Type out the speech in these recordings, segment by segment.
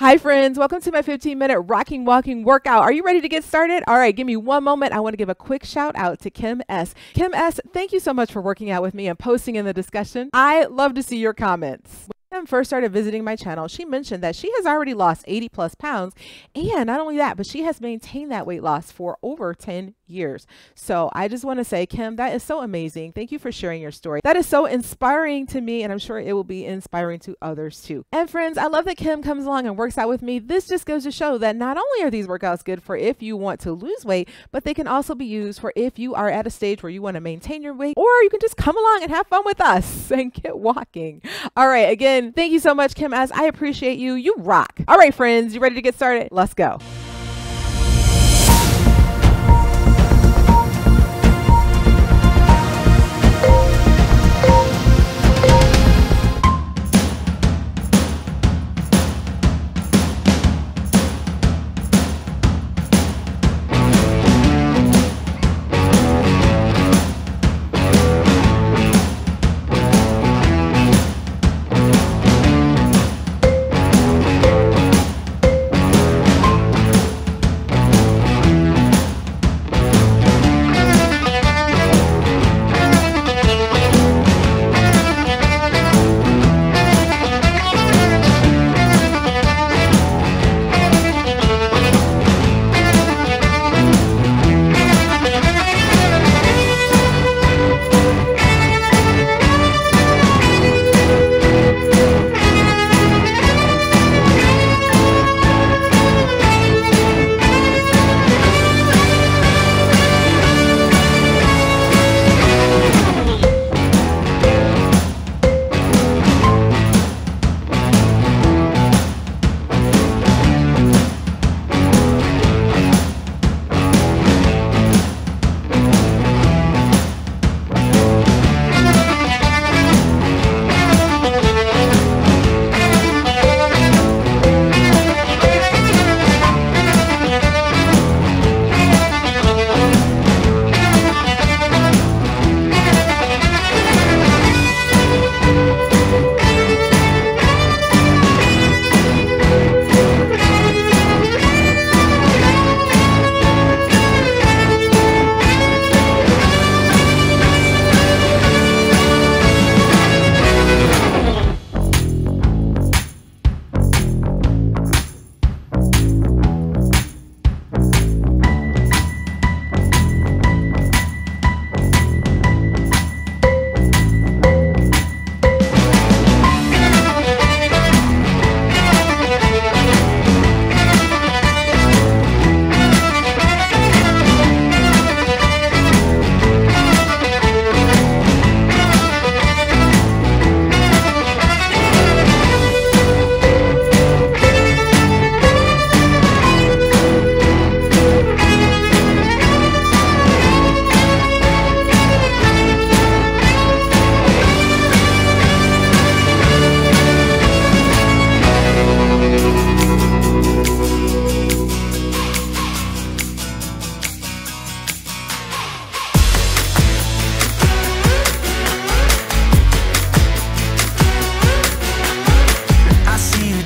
Hi friends, welcome to my 15-minute rocking walking workout. Are you ready to get started? All right, give me one moment. I want to give a quick shout out to Kim S. Kim S, thank you so much for working out with me and posting in the discussion. I love to see your comments. When Kim first started visiting my channel, she mentioned that she has already lost 80 plus pounds, and not only that, but she has maintained that weight loss for over 10 years. So I just want to say, Kim, that is so amazing. Thank you for sharing your story. That is so inspiring to me, and I'm sure it will be inspiring to others too. And friends, I love that Kim comes along and works out with me. This just goes to show that not only are these workouts good for if you want to lose weight, but they can also be used for if you are at a stage where you want to maintain your weight, or you can just come along and have fun with us and get walking. All right, again, thank you so much, Kim S. I appreciate you. You rock. All right, friends, you ready to get started? Let's go.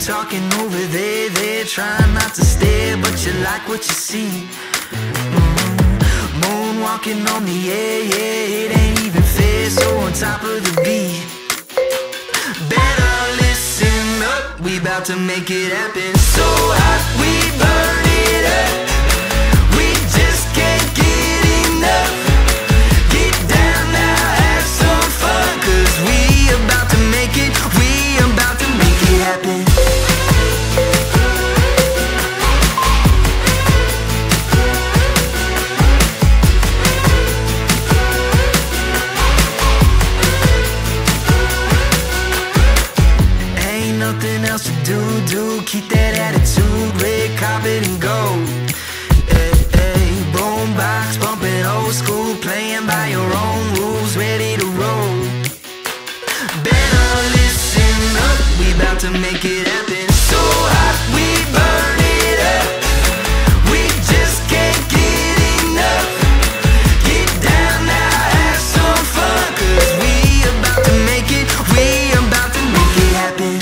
Talking over there, they're trying not to stare, but you like what you see. Moonwalking on the air, yeah, it ain't even fair, so on top of the beat. Better listen up, we about to make it happen. So hot, we burn it up. We just can't get enough. Get down now, have some fun, cause we about to make it, we about to make it happen. Nothing else to do, keep that attitude, red carpet and gold. Hey, hey, boombox bumping old school, playing by your own rules, ready to roll. Better listen up, we about to make it happen. So hot, we burn it up. We just can't get enough. Get down now, have some fun, cause we about to make it, we about to make it happen.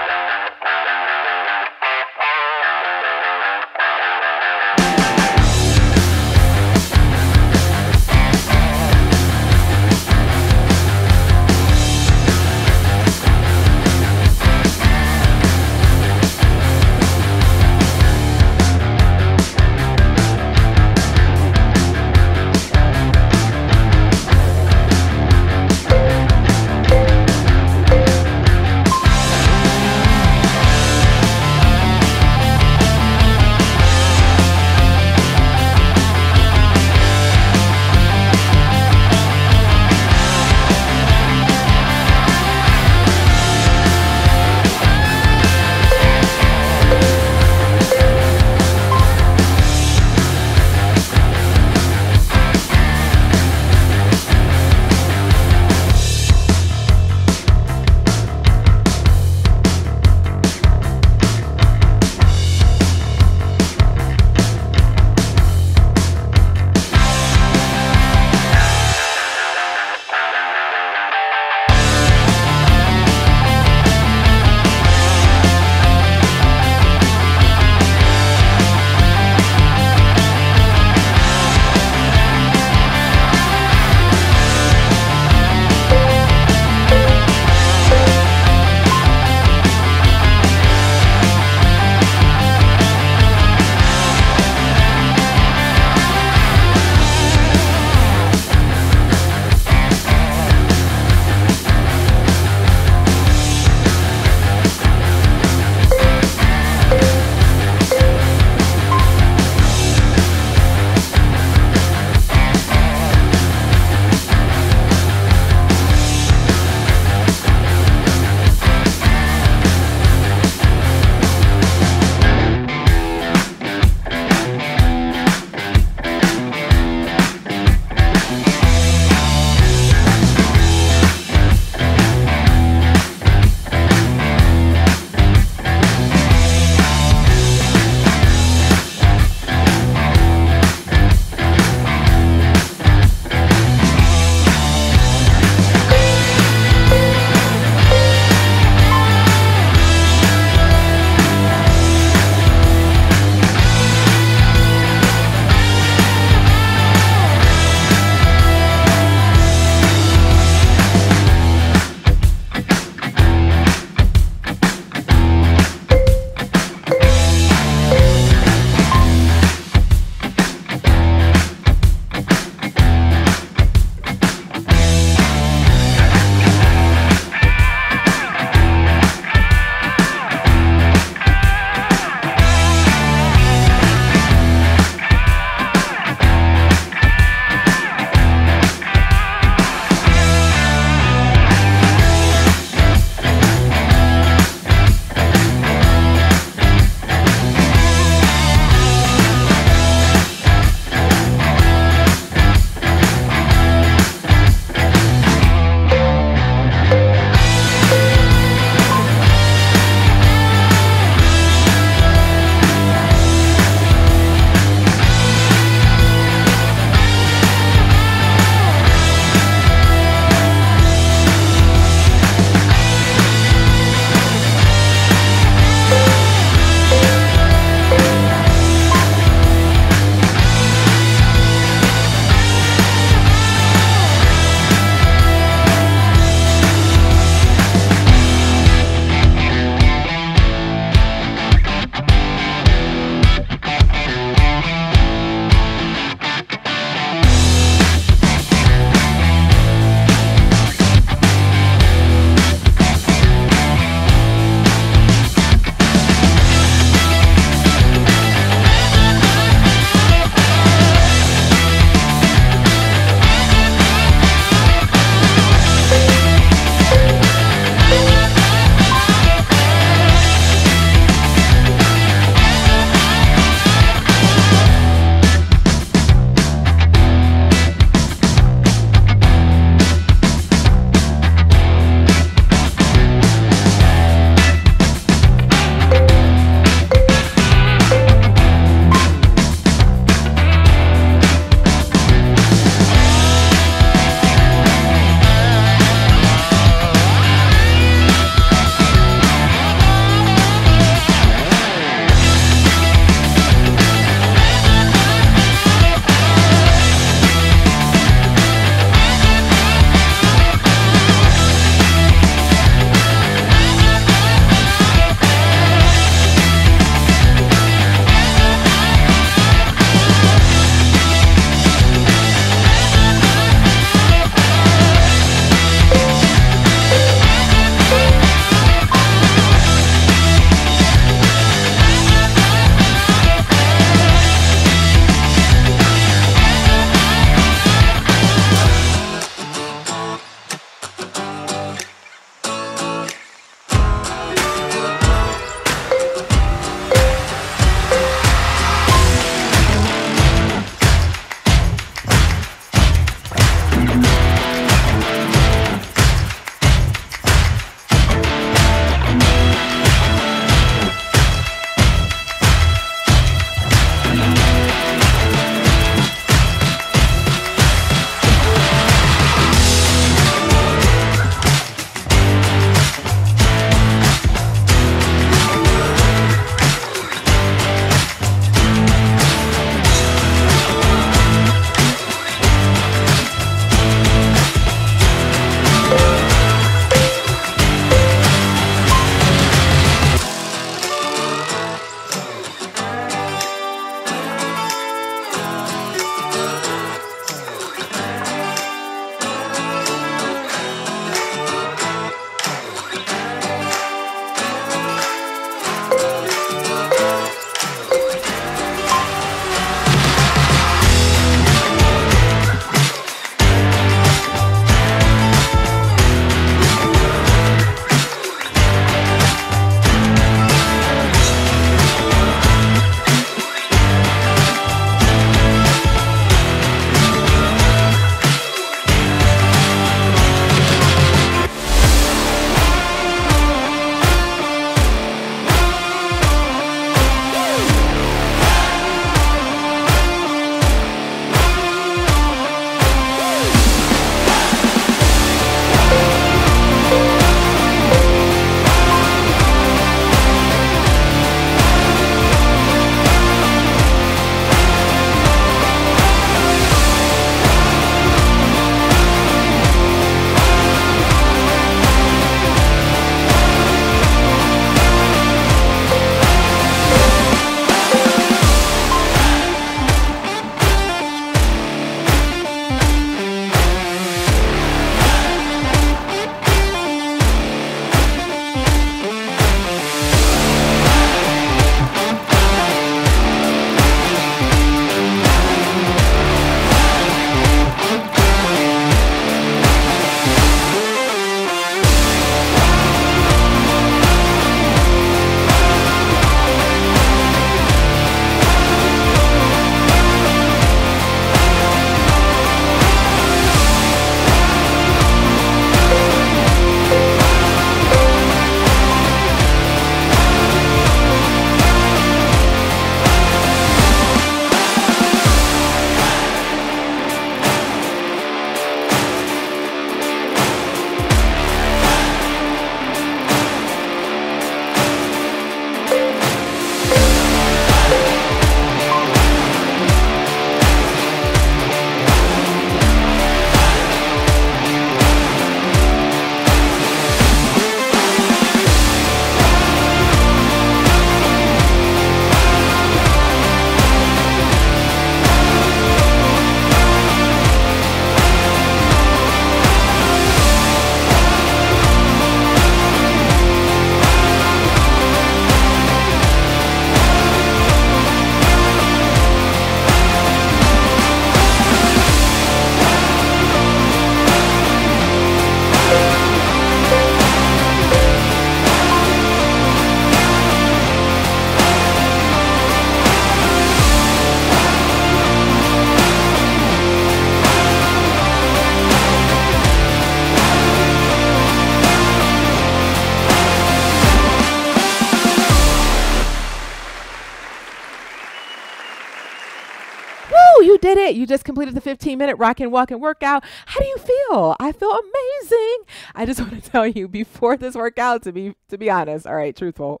right, you just completed the 15-minute rocking, walking workout. How do you feel? I feel amazing. I just want to tell you before this workout, to be honest, all right, truthful,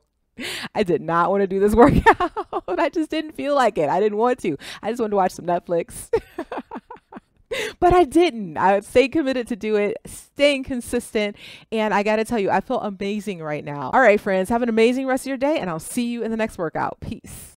I did not want to do this workout. I just didn't feel like it. I didn't want to. I just wanted to watch some Netflix. But I didn't. I stayed committed to do it, staying consistent. And I got to tell you, I feel amazing right now. All right, friends, have an amazing rest of your day, and I'll see you in the next workout. Peace.